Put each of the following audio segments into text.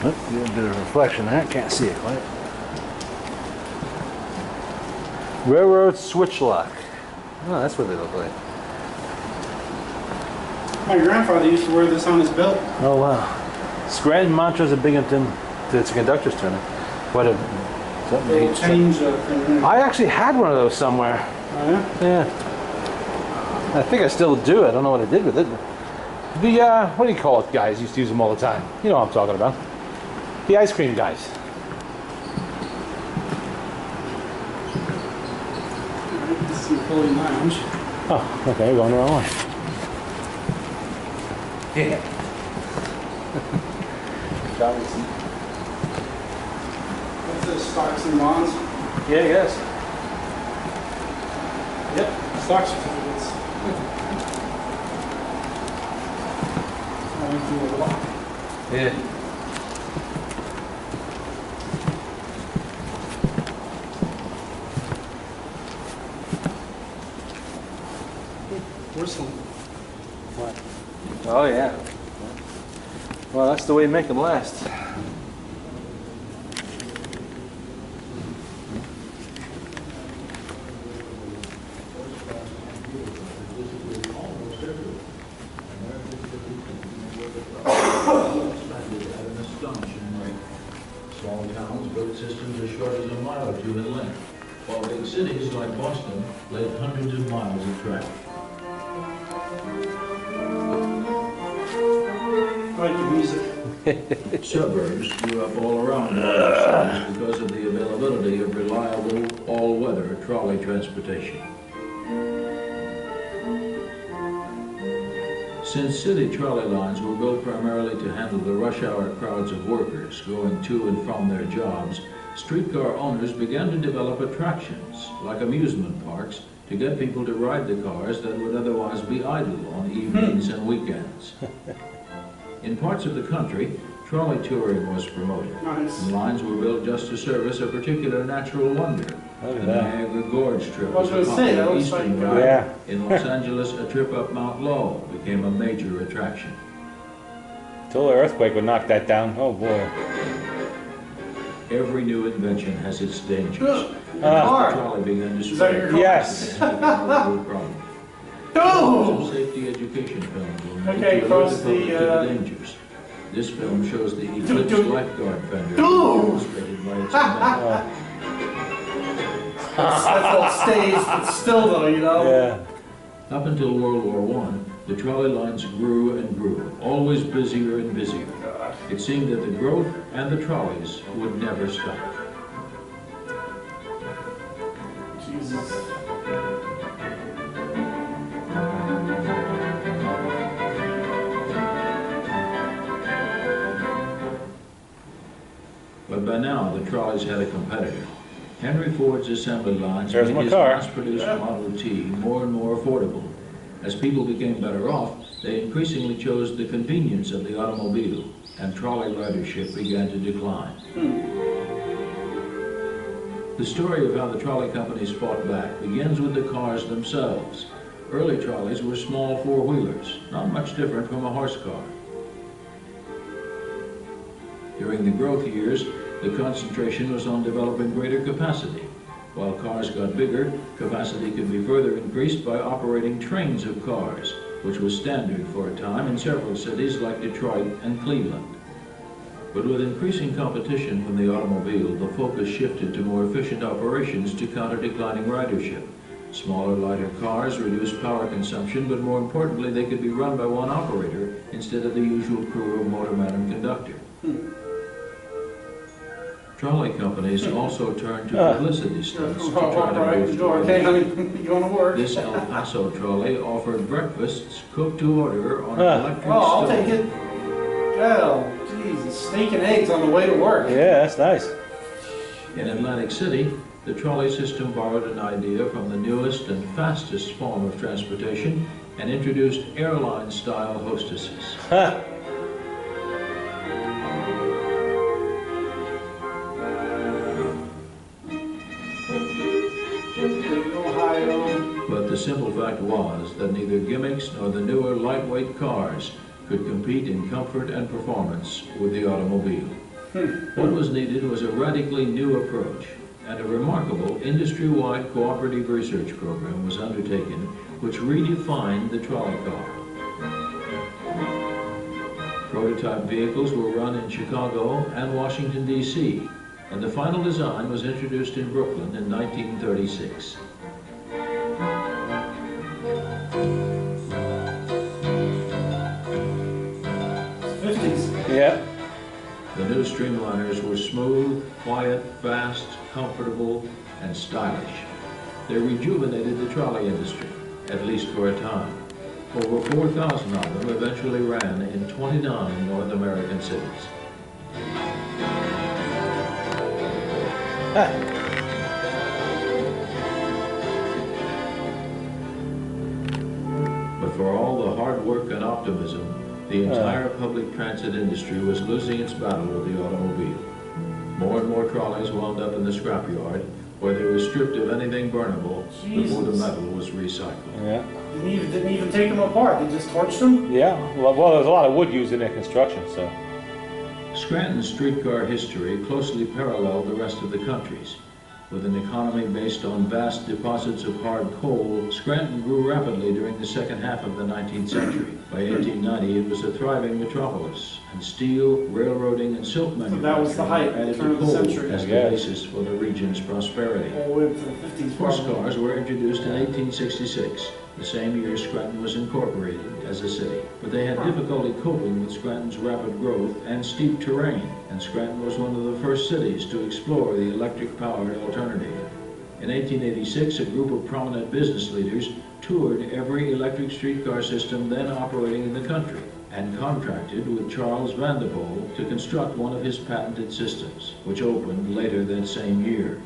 Oh, get a bit of reflection there. Can't see it quite. Railroad switch lock. Oh, that's what they look like. My grandfather used to wear this on his belt. Oh wow. Scranton Montrose are big into it's a conductor's tuner. What a something. Change. I actually had one of those somewhere. Oh yeah. Yeah. I think I still do. I don't know what I did with it. The what do you call it, guys? Used to use them all the time. You know what I'm talking about. The ice cream guys. This is the employee lounge. Oh, okay, we're going the wrong way. Yeah. What's this? Stocks and bonds? Yeah, yes. Yep. Stock certificates. I went through a lot. Yeah. Whistling. What? Oh yeah. Well, that's the way you make them last. Small towns built systems as short as a mile or two in length, while big cities like Boston laid hundreds of miles of track. I like the music. Suburbs grew up all around Boston because of the availability of reliable, all-weather trolley transportation. Since city trolley lines were built primarily to handle the rush hour crowds of workers going to and from their jobs, streetcar owners began to develop attractions, like amusement parks, to get people to ride the cars that would otherwise be idle on evenings and weekends. In parts of the country, trolley touring was promoted. Nice. And lines were built just to service a particular natural wonder. Look at The that. Niagara Gorge trip I was was a gonna say, that popular looks eastern like, ride. Yeah. In Los Angeles, a trip up Mount Lowe became a major attraction. Till the earthquake would knock that down. Oh boy. Every new invention has its dangers. Ugh, And car. as the trolley began to Is that your spread, car? Yes. it became a real problem. Oh! Some safety education films were made Okay, to across alert the public the, to the dangers. This film shows the Eclipse Dude. lifeguard fender Dude. illustrated by its inventor. That's all staged, but still though, you know? Yeah. Up until World War I, the trolley lines grew and grew, always busier and busier. It seemed that the growth and the trolleys would never stop. Jesus. But by now, the trolleys had a competitor. Henry Ford's assembly lines There's made my his car. mass-produced Model T more and more affordable. As people became better off, they increasingly chose the convenience of the automobile, and trolley ridership began to decline. The story of how the trolley companies fought back begins with the cars themselves. Early trolleys were small four-wheelers, not much different from a horse car. During the growth years, the concentration was on developing greater capacity. While cars got bigger, capacity could be further increased by operating trains of cars, which was standard for a time in several cities like Detroit and Cleveland. But with increasing competition from the automobile, the focus shifted to more efficient operations to counter declining ridership. Smaller, lighter cars reduced power consumption, but more importantly, they could be run by one operator instead of the usual crew of motorman and conductor. Trolley companies also turned to publicity stunts to try to boost Okay, revenue. honey, you wanna work? This El Paso trolley offered breakfasts cooked to order on an electric Oh, I'll stove. take it. Oh, Jesus, steak and eggs on the way to work. Yeah, that's nice. In Atlantic City, the trolley system borrowed an idea from the newest and fastest form of transportation and introduced airline-style hostesses. Ohio. But the simple fact was that neither gimmicks nor the newer lightweight cars could compete in comfort and performance with the automobile. What was needed was a radically new approach, and a remarkable industry-wide cooperative research program was undertaken which redefined the trolley car. Prototype vehicles were run in Chicago and Washington, D.C., and the final design was introduced in Brooklyn in 1936. Yeah. The new streamliners were smooth, quiet, fast, comfortable, and stylish. They rejuvenated the trolley industry, at least for a time. Over 4,000 of them eventually ran in 29 North American cities. But for all the hard work and optimism, the entire public transit industry was losing its battle with the automobile. More and more trolleys wound up in the scrapyard, where they were stripped of anything burnable before the metal was recycled. Yeah. Didn't even take them apart. They just torched them. Yeah. Well, there's a lot of wood used in their construction, so. Scranton's streetcar history closely paralleled the rest of the country's. With an economy based on vast deposits of hard coal, Scranton grew rapidly during the second half of the 19th century. By 1890, it was a thriving metropolis, and steel, railroading, and silk manufacturing that was the height, added turn to of the coal century. as the basis for the region's prosperity. All the way up to the 50s. Horse cars were introduced in 1866, the same year Scranton was incorporated as a city. But they had difficulty coping with Scranton's rapid growth and steep terrain, and Scranton was one of the first cities to explore the electric-powered alternative. In 1886, a group of prominent business leaders toured every electric streetcar system then operating in the country, and contracted with Charles Vanderpoel to construct one of his patented systems, which opened later that same year.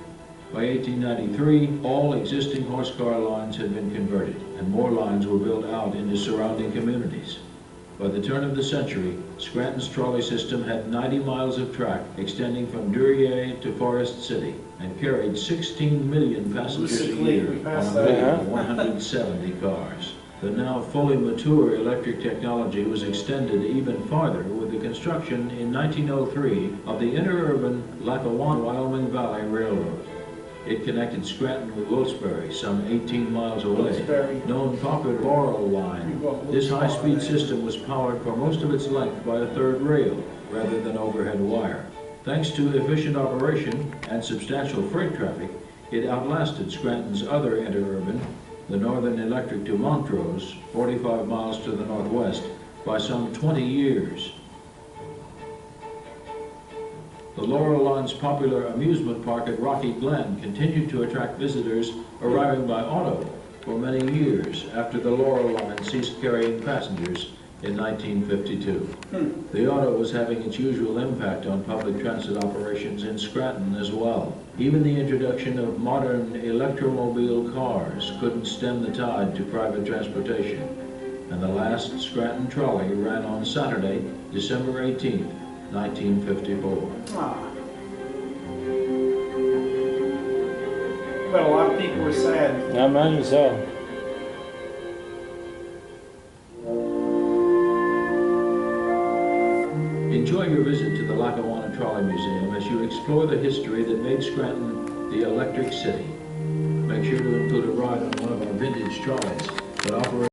By 1893, all existing horse car lines had been converted, and more lines were built out into surrounding communities. By the turn of the century, Scranton's trolley system had 90 miles of track extending from Duryea to Forest City, and carried 16 million passengers a year on a fleet of 170 cars. The now fully mature electric technology was extended even farther with the construction in 1903 of the interurban Lackawanna-Wyoming Valley Railroad. It connected Scranton with Wilkes-Barre, some 18 miles away, known popular Laurel Line. This high-speed system was powered for most of its length by a third rail, rather than overhead wire. Thanks to efficient operation and substantial freight traffic, it outlasted Scranton's other interurban, the Northern Electric to Montrose, 45 miles to the northwest, by some 20 years. The Laurel Line's popular amusement park at Rocky Glen continued to attract visitors arriving by auto for many years after the Laurel Line ceased carrying passengers in 1952. The auto was having its usual impact on public transit operations in Scranton as well. Even the introduction of modern electromobile cars couldn't stem the tide to private transportation, and the last Scranton trolley ran on Saturday, December 18th, 1954. But a lot of people were sad. I imagine so. Enjoy your visit to the Lackawanna Trolley Museum as you explore the history that made Scranton the electric city. Make sure to include a ride on one of our vintage trolleys that operate